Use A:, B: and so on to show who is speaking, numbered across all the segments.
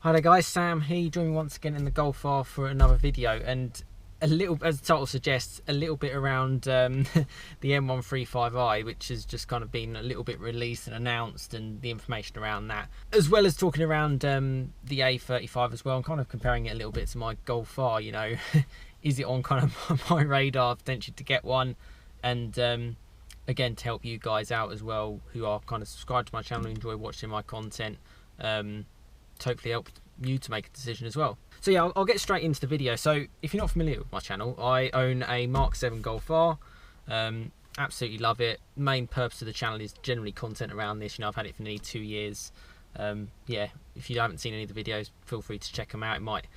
A: Hi there guys, Sam here, joining me once again in the Golf R for another video, and a little, as the title suggests, a little bit around the M135i, which has just kind of been a little bit released and announced, and the information around that, as well as talking around the A35 as well, and kind of comparing it a little bit to my Golf R. You know, is it on kind of my radar potentially to get one, and again, to help you guys out as well who are kind of subscribed to my channel and enjoy watching my content, to hopefully help you to make a decision as well. So yeah, I'll get straight into the video. So if you're not familiar with my channel, I own a Mark 7 Golf R. Absolutely love it. Main purpose of the channel is generally content around this. You know, I've had it for nearly 2 years. Yeah, if you haven't seen any of the videos, feel free to check them out. It might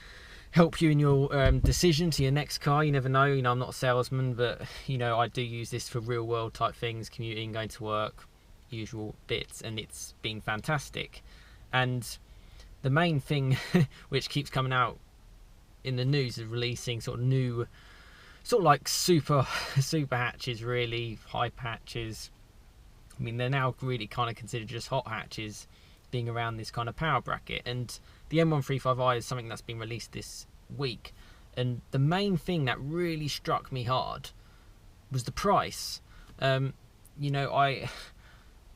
A: help you in your decision to your next car. You never know. You know, I'm not a salesman, but you know, I do use this for real world type things, commuting, going to work, usual bits, and it's been fantastic. And the main thing which keeps coming out in the news is releasing sort of new, sort of like super hatches, really hype hatches. I mean, they're now really kind of considered just hot hatches, being around this kind of power bracket. And the M135i is something that's been released this week. And the main thing that really struck me hard was the price. You know, I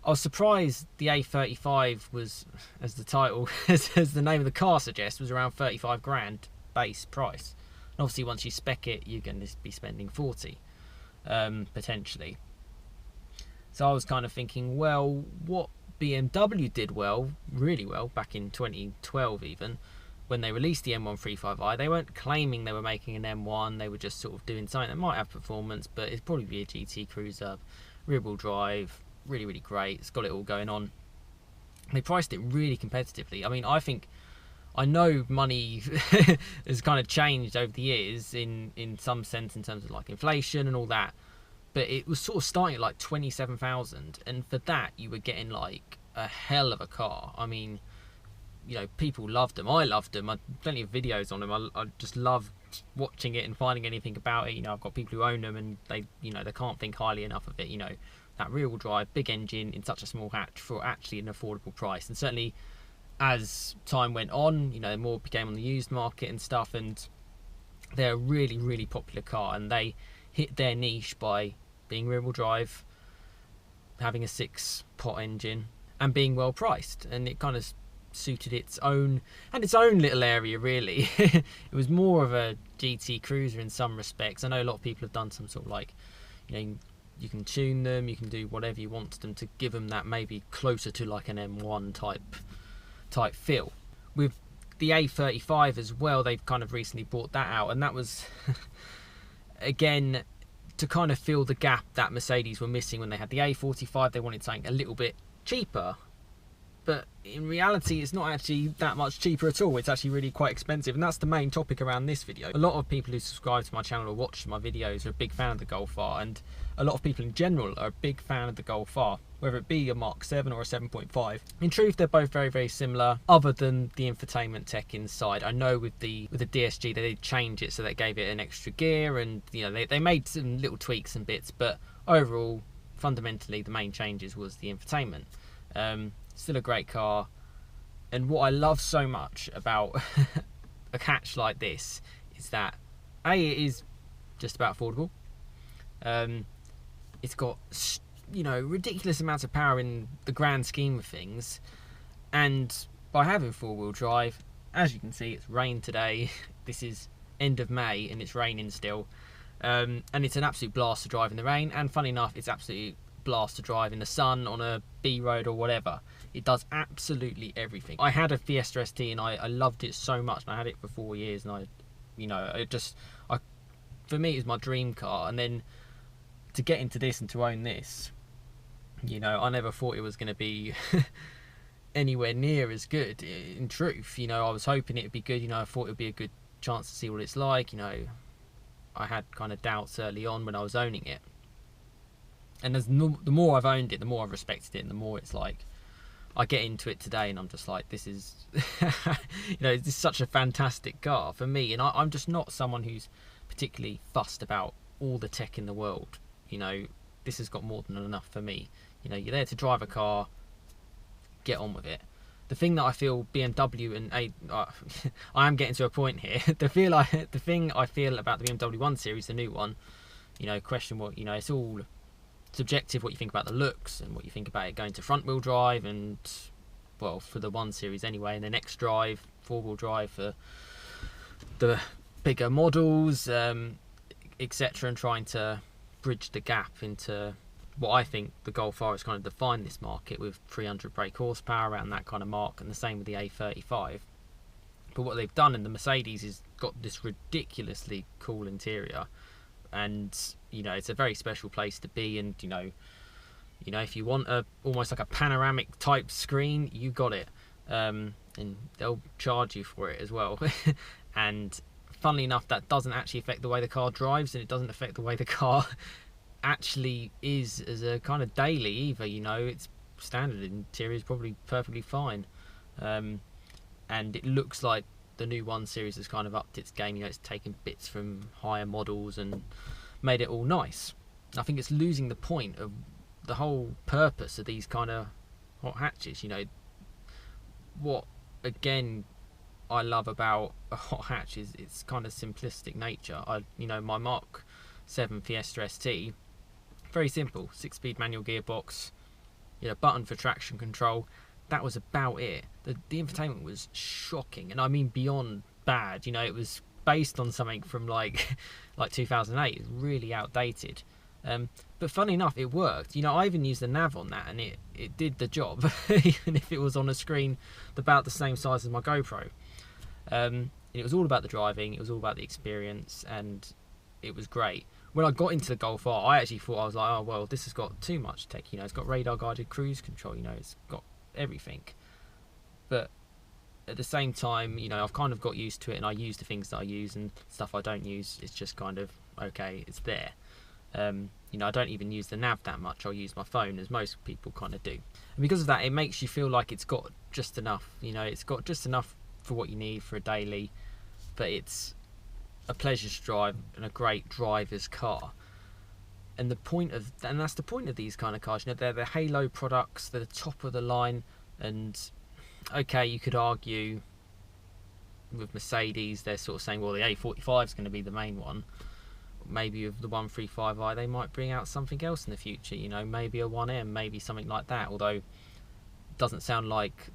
A: was surprised the A35 was, as the title, as the name of the car suggests, was around 35 grand base price. And obviously once you spec it, you're going to be spending 40, potentially. So I was kind of thinking, well, what BMW did well, really well, back in 2012 even, when they released the M135i, they weren't claiming they were making an M1, they were just sort of doing something that might have performance, but it'd probably be a GT cruiser, rear-wheel drive, really great. It's got it all going on. They priced it really competitively. I mean, I know money has kind of changed over the years in some sense in terms of like inflation and all that, but it was sort of starting at like 27,000, and for that you were getting like a hell of a car. I mean, you know, people loved them. I loved them. I had plenty of videos on them. I just love watching it and finding anything about it. You know, I've got people who own them, and they, you know, they can't think highly enough of it. You know, that rear-wheel drive, big engine in such a small hatch for actually an affordable price. And certainly as time went on, you know, more became on the used market and stuff, and they're a really popular car, and they hit their niche by being rear-wheel drive, having a 6-pot engine, and being well priced. And it kind of suited its own little area, really. It was more of a GT cruiser in some respects. I know a lot of people have done some sort of like, you know, you can tune them, you can do whatever you want to them to give them that maybe closer to like an M1 type feel. With the A35 as well, they've kind of recently brought that out, and that was again to kind of fill the gap that Mercedes were missing when they had the A45. They wanted something a little bit cheaper, but in reality it's not actually that much cheaper at all. It's actually really quite expensive, and that's the main topic around this video. A lot of people who subscribe to my channel or watch my videos are a big fan of the Golf R, and a lot of people in general are a big fan of the Golf R, whether it be a Mark 7 or a 7.5. In truth, they're both very similar, other than the infotainment tech inside. I know with the DSG they did change it, so they gave it an extra gear, and you know, they made some little tweaks and bits, but overall, fundamentally, the main changes was the infotainment. Still a great car, and what I love so much about a hatch like this is that A, it is just about affordable. It's got, you know, ridiculous amounts of power in the grand scheme of things, and by having 4-wheel drive, as you can see, it's rained today. This is end of May and it's raining still, and it's an absolute blast to drive in the rain, and funny enough, it's absolutely blast to drive in the sun on a B road or whatever. It does absolutely everything. I had a Fiesta ST and I loved it so much, and I had it for 4 years, and for me it was my dream car. And then to get into this and to own this, you know, I never thought it was going to be anywhere near as good. In truth, you know, I was hoping it would be good. You know, I thought it would be a good chance to see what it's like. You know, I had kind of doubts early on when I was owning it, and the more I've owned it, the more I've respected it, and the more it's like I get into it today and I'm just like, this is you know, this is such a fantastic car for me. And I'm just not someone who's particularly fussed about all the tech in the world. You know, this has got more than enough for me. You know, you're there to drive a car, get on with it. the thing that I feel BMW and I am getting to a point here. The thing I feel about the BMW 1 Series, the new one, you know, question what, you know, it's all subjective what you think about the looks and what you think about it going to front wheel drive, and well, for the 1 Series anyway, and then X drive, 4-wheel drive for the bigger models, etc., and trying to bridge the gap into what I think the Golf R has kind of defined this market with 300 brake horsepower around that kind of mark, and the same with the A35. But what they've done in the Mercedes is got this ridiculously cool interior, and you know, it's a very special place to be. And you know, if you want almost like a panoramic type screen, you got it, and they'll charge you for it as well. And funnily enough, that doesn't actually affect the way the car drives, and it doesn't affect the way the car actually is as a kind of daily either. You know, its standard interior is probably perfectly fine, and it looks like the new 1 Series has kind of upped its game. You know, it's taken bits from higher models and made it all nice. I think it's losing the point of the whole purpose of these kind of hot hatches. You know, what again I love about a hot hatch is its kind of simplistic nature. You know, my Mark 7 Fiesta ST, very simple, 6-speed manual gearbox, you know, button for traction control. That was about it. The infotainment was shocking, and I mean beyond bad. You know, it was based on something from like 2008. It's really outdated. But funny enough, it worked. You know, I even used the nav on that, and it did the job, even if it was on a screen about the same size as my GoPro. It was all about the driving, it was all about the experience, and it was great. When I got into the Golf R, I actually thought, I was like, oh well, this has got too much tech. You know, it's got radar guided cruise control, you know, it's got everything. But at the same time, you know, I've kind of got used to it, and I use the things that I use, and stuff I don't use, it's just kind of okay, it's there. You know, I don't even use the nav that much. I'll use my phone, as most people kind of do, and because of that, it makes you feel like it's got just enough. You know, it's got just enough for what you need for a daily, but it's a pleasure to drive and a great driver's car. And that's the point of these kind of cars. You know, they're the halo products, they're the top of the line. And okay, you could argue with Mercedes, they're sort of saying, well, the A45 is going to be the main one. Maybe with the 135i, they might bring out something else in the future. You know, maybe a 1M, maybe something like that. Although it doesn't sound like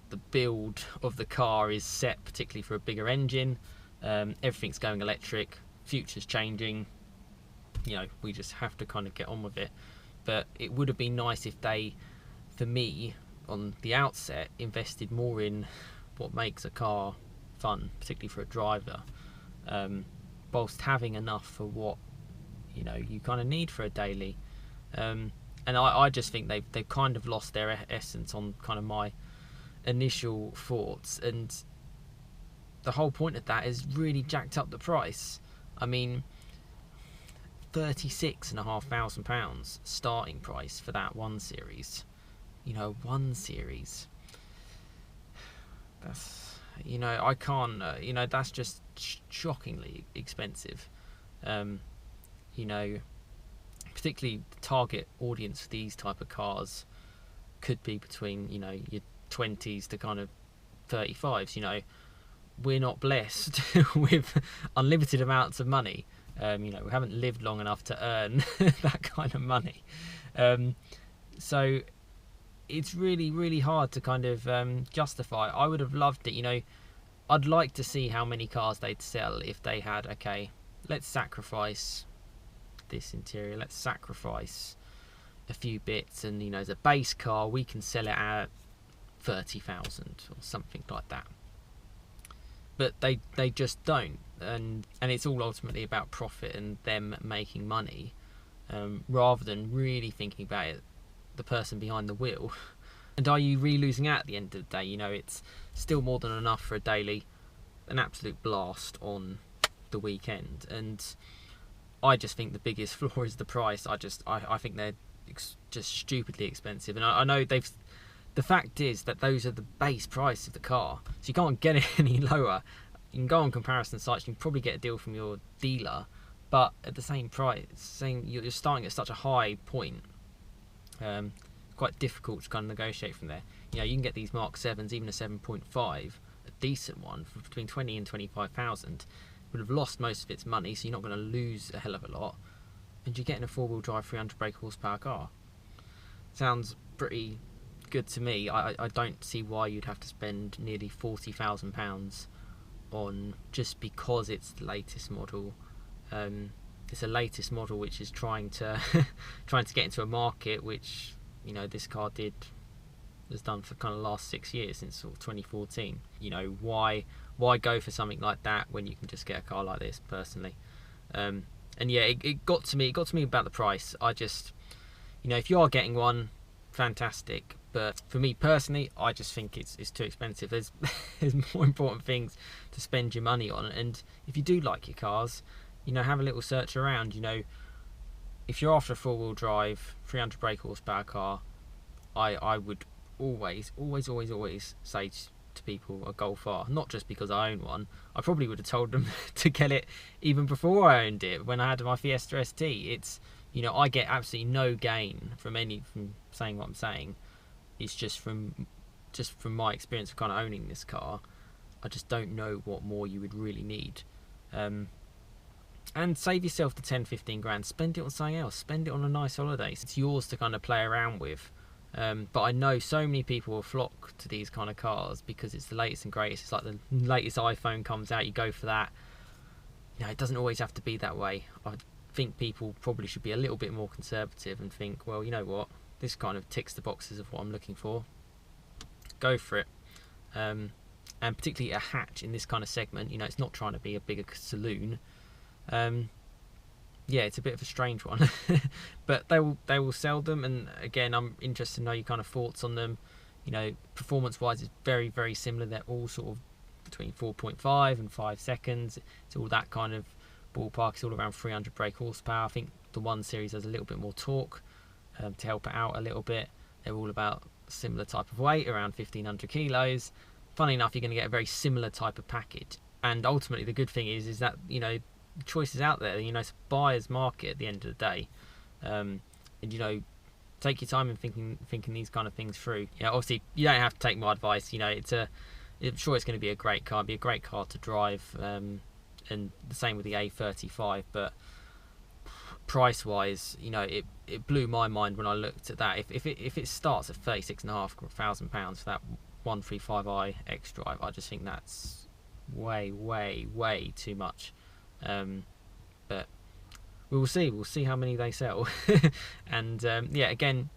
A: the build of the car is set particularly for a bigger engine. Everything's going electric, future's changing. You know, we just have to kind of get on with it. But it would have been nice if they, for me, on the outset, invested more in what makes a car fun, particularly for a driver, whilst having enough for what, you know, you kind of need for a daily. And I just think they've kind of lost their essence on kind of my initial thoughts, and the whole point of that is really jacked up the price. I mean, £36,500 starting price for that 1 Series. You know, 1 Series. That's, you know, I can't, you know, that's just shockingly expensive. You know, particularly the target audience for these type of cars could be between, you know, your 20s to kind of 35s. You know, we're not blessed with unlimited amounts of money. You know, we haven't lived long enough to earn that kind of money. So it's really, really hard to kind of justify. I would have loved it. You know, I'd like to see how many cars they'd sell if they had, okay, let's sacrifice this interior, let's sacrifice a few bits, and, you know, as a base car, we can sell it at 30,000 or something like that. But they just don't, and it's all ultimately about profit and them making money, rather than really thinking about it, the person behind the wheel. And are you really losing out at the end of the day? You know, it's still more than enough for a daily, an absolute blast on the weekend. And I just think the biggest flaw is the price. I think they're just stupidly expensive, and I know they've. The fact is that those are the base price of the car, so you can't get it any lower. You can go on comparison sites, you can probably get a deal from your dealer, but at the same price, you're starting at such a high point. Quite quite difficult to kind of negotiate from there. You know, you can get these Mark 7s, even a 7.5, a decent one, for between 20 and 25,000. Would have lost most of its money, so you're not going to lose a hell of a lot, and you're getting a 4-wheel drive 300 brake horsepower car. Sounds pretty good to me. I don't see why you'd have to spend nearly £40,000 on just because it's the latest model. It's a latest model which is trying to get into a market which, you know, this car has done for kind of last 6 years, since sort of 2014. You know, why go for something like that when you can just get a car like this, personally. And yeah, it got to me about the price. I just, you know, if you are getting one, fantastic, but for me personally, I just think it's too expensive. There's more important things to spend your money on. And if you do like your cars, you know, have a little search around. You know, if you're after a 4-wheel drive 300 brake horsepower car, I would always say to people a Golf R. Not just because I own one. I probably would have told them to get it even before I owned it, when I had my Fiesta ST. It's, you know, I get absolutely no gain from saying what I'm saying. It's just from my experience of kind of owning this car. I just don't know what more you would really need. And save yourself the 10-15 grand. Spend it on something else. Spend it on a nice holiday. It's yours to kind of play around with. But I know so many people will flock to these kind of cars because it's the latest and greatest. It's like the latest iPhone comes out, you go for that. You know, it doesn't always have to be that way. I think people probably should be a little bit more conservative and think, well, you know what, this kind of ticks the boxes of what I'm looking for. Go for it. And particularly a hatch in this kind of segment, you know, it's not trying to be a bigger saloon. Yeah, it's a bit of a strange one. But they will sell them, and again, I'm interested to know your kind of thoughts on them. You know, performance wise, it's very, very similar. They're all sort of between 4.5 and 5 seconds. It's all that kind of ballpark. It's all around 300 brake horsepower. I think the 1 Series has a little bit more torque to help it out a little bit. They're all about similar type of weight, around 1,500 kilos. Funny enough, you're going to get a very similar type of package. And ultimately, the good thing is that, you know, the choice is out there. You know, it's a buyer's market at the end of the day. And, you know, take your time in thinking these kind of things through. You know, obviously, you don't have to take my advice. You know, I'm sure it's going to be a great car. It'll be a great car to drive. And the same with the A35. But price-wise, you know, it blew my mind when I looked at that. If it starts at £36,500 for that 135i X-Drive, I just think that's way too much. But we'll see how many they sell. And yeah, again,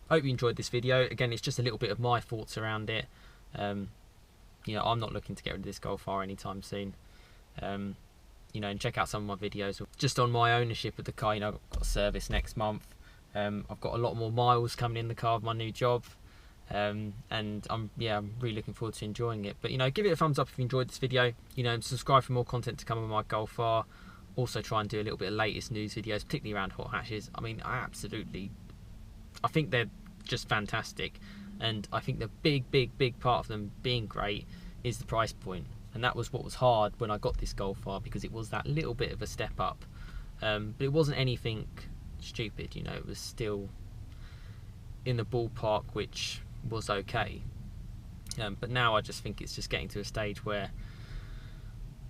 A: hope you enjoyed this video. Again, it's just a little bit of my thoughts around it. You know, I'm not looking to get rid of this Golf R anytime soon. You know, and check out some of my videos just on my ownership of the car. You know, I've got a service next month. I've got a lot more miles coming in the car with my new job. And I'm really looking forward to enjoying it. But, you know, give it a thumbs up if you enjoyed this video. You know, subscribe for more content to come on my Golf R. Also try and do a little bit of latest news videos, particularly around hot hatches. I mean, I think they're just fantastic. And I think the big part of them being great is the price point. And that was what was hard when I got this Golf R, because it was that little bit of a step up. But it wasn't anything stupid, you know, it was still in the ballpark, which was okay. But now I just think it's just getting to a stage where,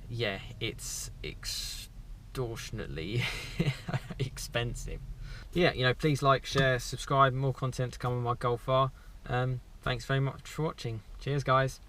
A: yeah, it's extortionately expensive. Yeah, you know, please like, share, subscribe, more content to come on my Golf R. Thanks very much for watching. Cheers, guys.